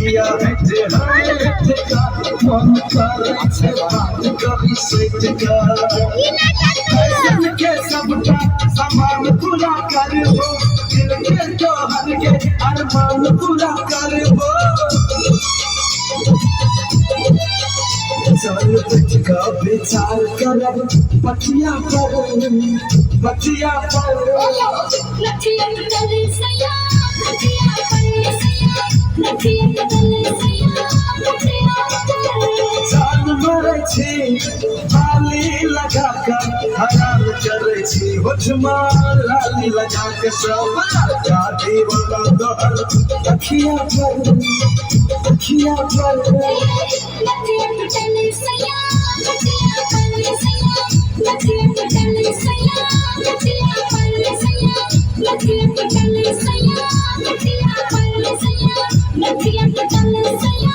किया है जे हाय का मन करे छे बात करी सैठ का फैशन के सबका सामान पूरा करबो दिल के तोहर के अरमान पूरा करबो चल बैठ का विचार करब बतिया पर लठिया बदले सया लठिया पर सया लठिया बदले सया लठिया जान मरे छी लाली लगा कर हराम करे छी होठमा लाली लगा के सब जादी वाला दहर लठिया पर लठिया बदले सया लठिया बदले सया लठिया बदले सया लठिया बदले सया लठिया बदले सया लठिया बदले सया लठिया बदले सया